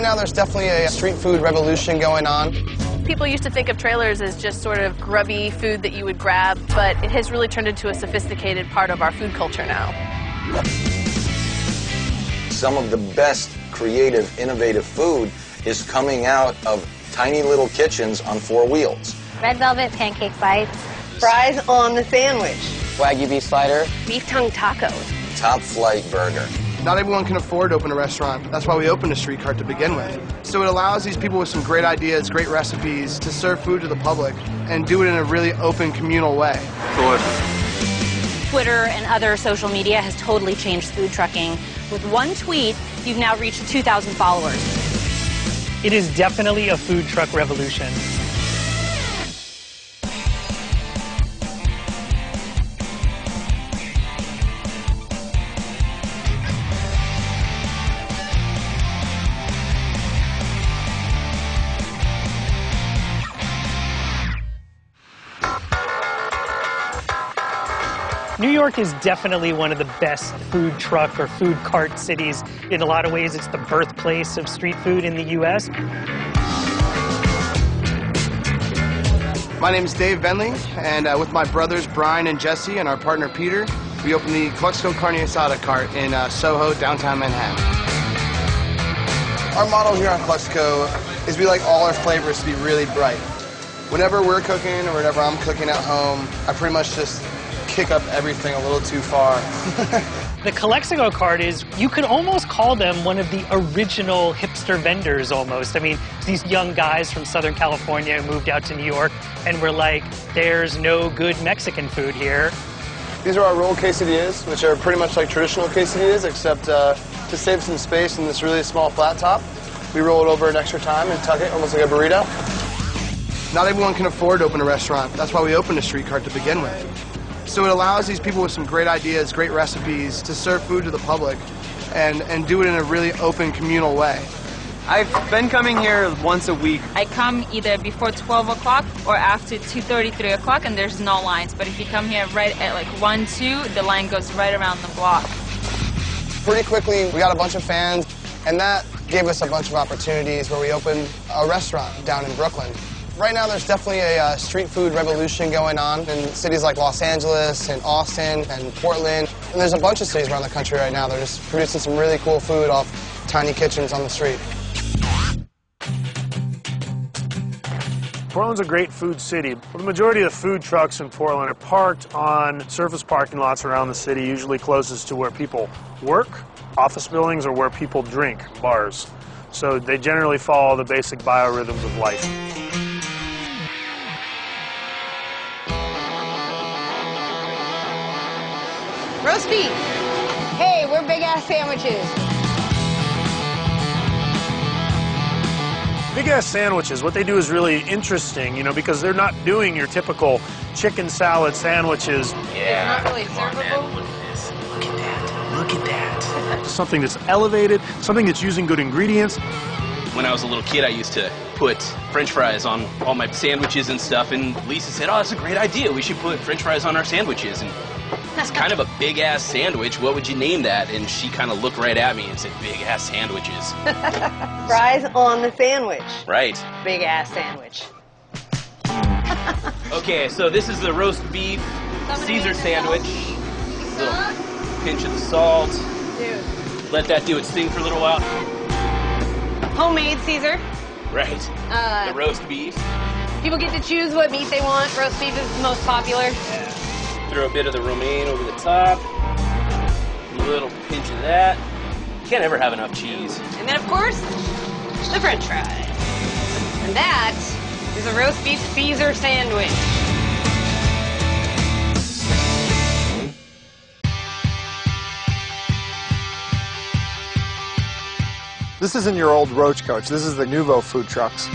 Right now there's definitely a street food revolution going on. People used to think of trailers as just sort of grubby food that you would grab, but it has really turned into a sophisticated part of our food culture now. Some of the best creative, innovative food is coming out of tiny little kitchens on 4 wheels. Red velvet pancake bites. Fries on the sandwich. Wagyu beef slider. Beef tongue tacos. Top flight burger. Not everyone can afford to open a restaurant. That's why we opened a street cart to begin with. So it allows these people with some great ideas, great recipes, to serve food to the public and do it in a really open, communal way. Twitter and other social media has totally changed food trucking. With one tweet, you've now reached 2,000 followers. It is definitely a food truck revolution. New York is definitely one of the best food truck or food cart cities. In a lot of ways, it's the birthplace of street food in the U.S. My name is Dave Bentley, and with my brothers Brian and Jesse and our partner Peter, we opened the CALEXICO Carne Asada cart in Soho, downtown Manhattan. Our motto here on CALEXICO is we like all our flavors to be really bright. Whenever we're cooking or whenever I'm cooking at home, I pretty much just kick up everything a little too far. The CALEXICO cart is, you could almost call them one of the original hipster vendors almost. I mean, these young guys from Southern California moved out to New York and were like, there's no good Mexican food here. These are our roll quesadillas, which are pretty much like traditional quesadillas, except to save some space in this really small flat top, we roll it over an extra time and tuck it almost like a burrito. Not everyone can afford to open a restaurant. That's why we opened a street cart to begin with. So it allows these people with some great ideas, great recipes, to serve food to the public and do it in a really open, communal way. I've been coming here once a week. I come either before 12 o'clock or after 2:30, 3 o'clock, and there's no lines. But if you come here right at like 1, 2, the line goes right around the block. Pretty quickly, we got a bunch of fans, and that gave us a bunch of opportunities where we opened a restaurant down in Brooklyn. Right now, there's definitely a street food revolution going on in cities like Los Angeles and Austin and Portland. And there's a bunch of cities around the country right now that are just producing some really cool food off tiny kitchens on the street. Portland's a great food city. Well, the majority of the food trucks in Portland are parked on surface parking lots around the city, usually closest to where people work, office buildings, or where people drink, bars. So they generally follow the basic biorhythms of life. Roast beef. Hey, we're big-ass sandwiches. Big-ass sandwiches, what they do is really interesting, you know, because they're not doing your typical chicken salad sandwiches. Yeah. It's not really servable. Look at that. Look at that. Something that's elevated, something that's using good ingredients. When I was a little kid, I used to put French fries on all my sandwiches and stuff, and Lisa said, oh, that's a great idea. We should put French fries on our sandwiches. And it's kind of a big-ass sandwich. What would you name that? And she kind of looked right at me and said, big-ass sandwiches. Fries on the sandwich. Right. Big-ass sandwich. Okay, so this is the roast beef Caesar sandwich. Little pinch of the salt. Dude. Let that do its thing for a little while. Homemade Caesar. Right. The roast beef. People get to choose what meat they want. Roast beef is the most popular. Yeah. Throw a bit of the romaine over the top. A little pinch of that. Can't ever have enough cheese. And then, of course, the French fries. And that is a roast beef Caesar sandwich. This isn't your old Roach Coach. This is the Nouveau food trucks.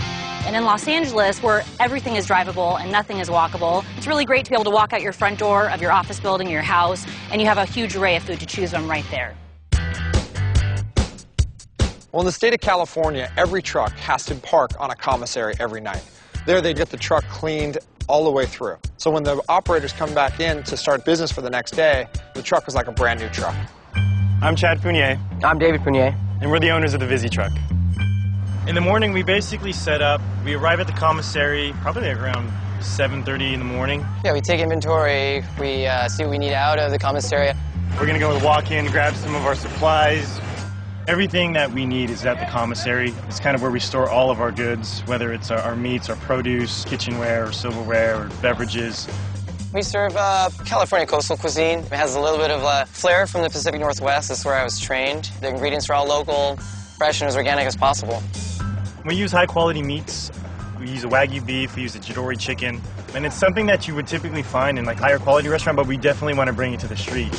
And in Los Angeles, where everything is drivable and nothing is walkable, it's really great to be able to walk out your front door of your office building, your house, and you have a huge array of food to choose from right there. Well, in the state of California, every truck has to park on a commissary every night. There they get the truck cleaned all the way through. So when the operators come back in to start business for the next day, the truck is like a brand new truck. I'm Chad Punier. I'm David Punier. And we're the owners of the VIZZI truck. In the morning, we basically set up. We arrive at the commissary probably around 7:30 in the morning. Yeah, we take inventory. We see what we need out of the commissary. We're going to go walk in, grab some of our supplies. Everything that we need is at the commissary. It's kind of where we store all of our goods, whether it's our meats, our produce, kitchenware, or silverware, or beverages. We serve California coastal cuisine. It has a little bit of flair from the Pacific Northwest. This is where I was trained. The ingredients are all local, fresh, and as organic as possible. We use high-quality meats. We use a Wagyu beef, we use a Jidori chicken, and it's something that you would typically find in like higher quality restaurant, but we definitely want to bring it to the street.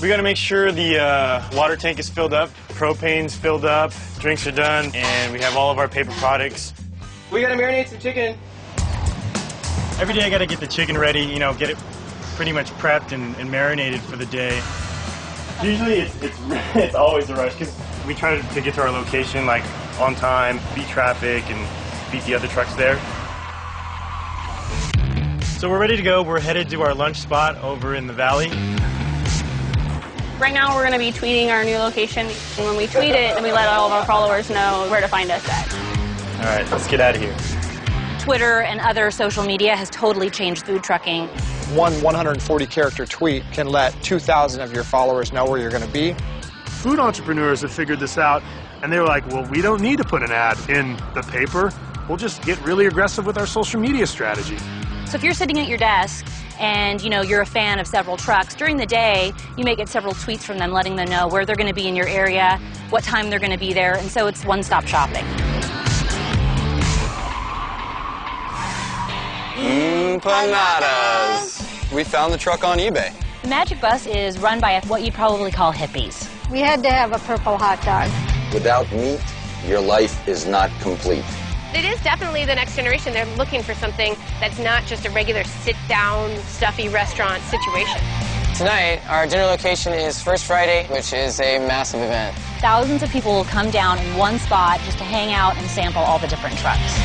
We got to make sure the water tank is filled up, propane's filled up, drinks are done, and we have all of our paper products. We got to marinate some chicken. Every day I got to get the chicken ready, you know, get it pretty much prepped and marinated for the day. Usually it's always a rush because we try to get to our location like on time, beat traffic, and beat the other trucks there. So we're ready to go. We're headed to our lunch spot over in the valley. Right now we're going to be tweeting our new location. And when we tweet it, then we let all of our followers know where to find us at. All right, let's get out of here. Twitter and other social media has totally changed food trucking. One 140-character tweet can let 2,000 of your followers know where you're going to be. Food entrepreneurs have figured this out, and they were like, well, we don't need to put an ad in the paper. We'll just get really aggressive with our social media strategy. So if you're sitting at your desk and you're a fan of several trucks, during the day you may get several tweets from them letting them know where they're going to be in your area, what time they're going to be there, and so it's one-stop shopping. Empanadas. We found the truck on eBay. The Magic Bus is run by what you'd probably call hippies. We had to have a purple hot dog. Without meat, your life is not complete. It is definitely the next generation. They're looking for something that's not just a regular sit-down, stuffy restaurant situation. Tonight, our dinner location is First Friday, which is a massive event. Thousands of people will come down in one spot just to hang out and sample all the different trucks.